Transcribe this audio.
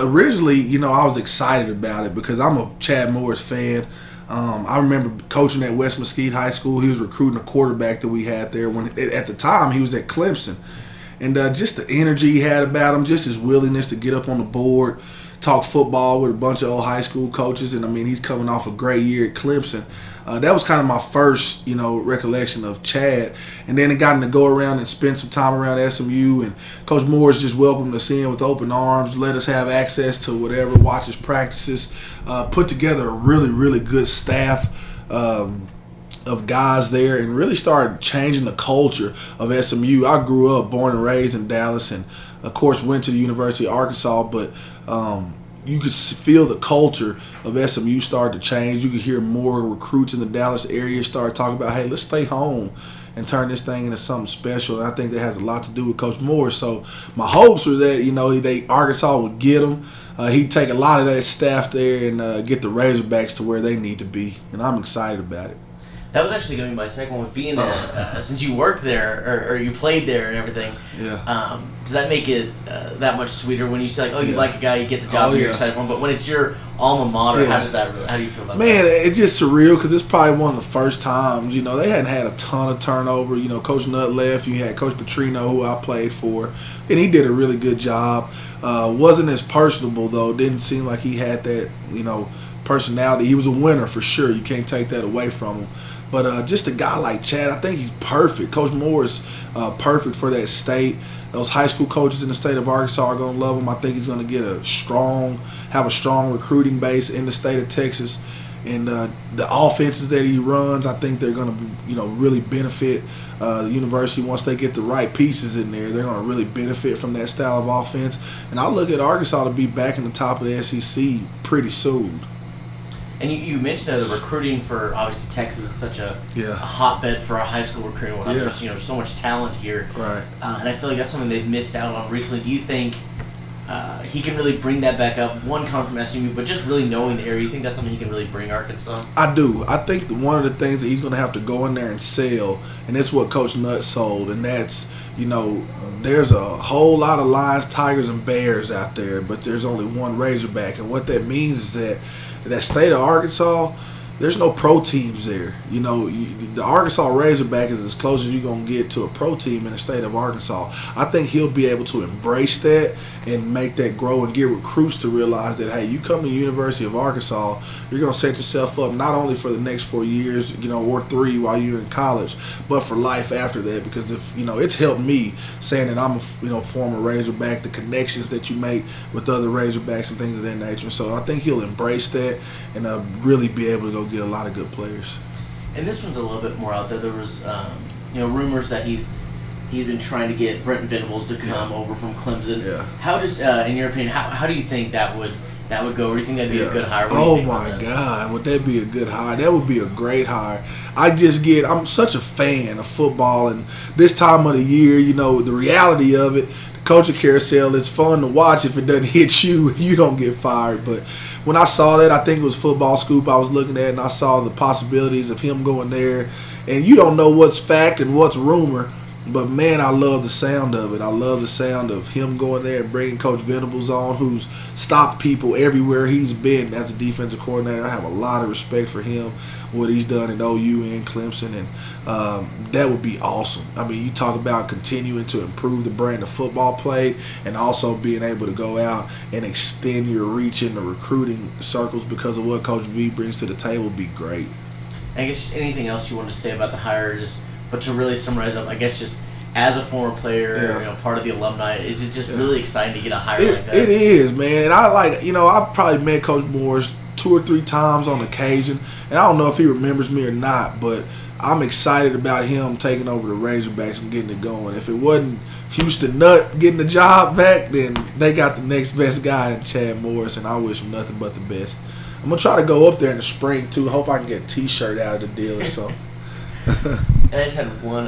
Originally, I was excited about it because I'm a Chad Morris fan. I remember coaching at West Mesquite High School. He was recruiting a quarterback that we had there when, at the time, he was at Clemson. And just the energy he had about him, just his willingness to get up on the board, talk football with a bunch of old high school coaches. And, I mean, he's coming off a great year at Clemson. That was kind of my first, recollection of Chad. And then it got him to go around and spend some time around SMU. And Coach Morris just welcomed us in with open arms, let us have access to whatever, watch his practices, put together a really, really good staff of guys there, and really started changing the culture of SMU. I grew up, born and raised in Dallas, and, of course, went to the University of Arkansas, but you could feel the culture of SMU start to change. You could hear more recruits in the Dallas area start talking about, hey, let's stay home and turn this thing into something special. And I think that has a lot to do with Coach Morris. So my hopes were that, Arkansas would get him. He'd take a lot of that staff there and get the Razorbacks to where they need to be. And I'm excited about it. That was actually going to be my second one with being there. Since you worked there, or you played there and everything, yeah. Does that make it that much sweeter when you say, you like a guy, he gets a job, you're excited for him? But when it's your alma mater, how do you feel about that? Man, it's just surreal because it's probably one of the first times, they hadn't had a ton of turnover. Coach Nutt left. You had Coach Petrino, who I played for, and he did a really good job. Wasn't as personable, though. Didn't seem like he had that, personality. He was a winner for sure. You can't take that away from him. But just a guy like Chad, I think he's perfect. Coach Morris, perfect for that state. Those high school coaches in the state of Arkansas are going to love him. I think he's going to get have a strong recruiting base in the state of Texas. And the offenses that he runs, I think they're going to, really benefit the university once they get the right pieces in there. They're going to really benefit from that style of offense. And I look at Arkansas to be back in the top of the SEC pretty soon. And you mentioned the recruiting for, obviously, Texas is such a hotbed for a high school recruiting. There's so much talent here. Right. And I feel like that's something they've missed out on recently. Do you think he can really bring that back up? One, coming from SMU, but just really knowing the area. You think that's something he can really bring Arkansas? I do. I think one of the things that he's going to have to go in there and sell, and that's what Coach Nutt sold, and that's, there's a whole lot of Lions, Tigers, and Bears out there, but there's only one Razorback. And what that means is that state of Arkansas, there's no pro teams there. The Arkansas Razorback is as close as you're going to get to a pro team in the state of Arkansas. I think he'll be able to embrace that and make that grow and get recruits to realize that, hey, you come to the University of Arkansas, you're going to set yourself up not only for the next 4 years, or 3 while you're in college, but for life after that. Because it's helped me saying that I'm a former Razorback, the connections that you make with other Razorbacks and things of that nature. So I think he'll embrace that and really be able to go get a lot of good players. And this one's a little bit more out there. There was, rumors that he's been trying to get Brent Venables to come over from Clemson. Yeah. How in your opinion, how do you think that would go? Or do you think that'd be a good hire? Oh my God, would that be a good hire? That would be a great hire. I'm such a fan of football, and this time of the year, the reality of it, the coaching carousel, it's fun to watch. If it doesn't hit you, you don't get fired. But when I saw that, I think it was Football Scoop I was looking at, and I saw the possibilities of him going there. And you don't know what's fact and what's rumor, but, man, I love the sound of it. I love the sound of him going there and bringing Coach Venables on, who's stopped people everywhere he's been as a defensive coordinator. I have a lot of respect for him, what he's done at OU and Clemson, and that would be awesome. I mean, you talk about continuing to improve the brand of football played and also being able to go out and extend your reach in the recruiting circles because of what Coach V brings to the table would be great. I guess anything else you wanted to say about the hire, but to really summarize up, I guess just as a former player, part of the alumni, is it just really exciting to get a hire like that? It is, man. And I've probably met Coach Morris 2 or 3 times on occasion, and I don't know if he remembers me or not, but I'm excited about him taking over the Razorbacks and getting it going. If it wasn't Houston Nutt getting the job back, then they got the next best guy in Chad Morris, and I wish him nothing but the best. I'm going to try to go up there in the spring, too. Hope I can get a T-shirt out of the deal or something. And I just had one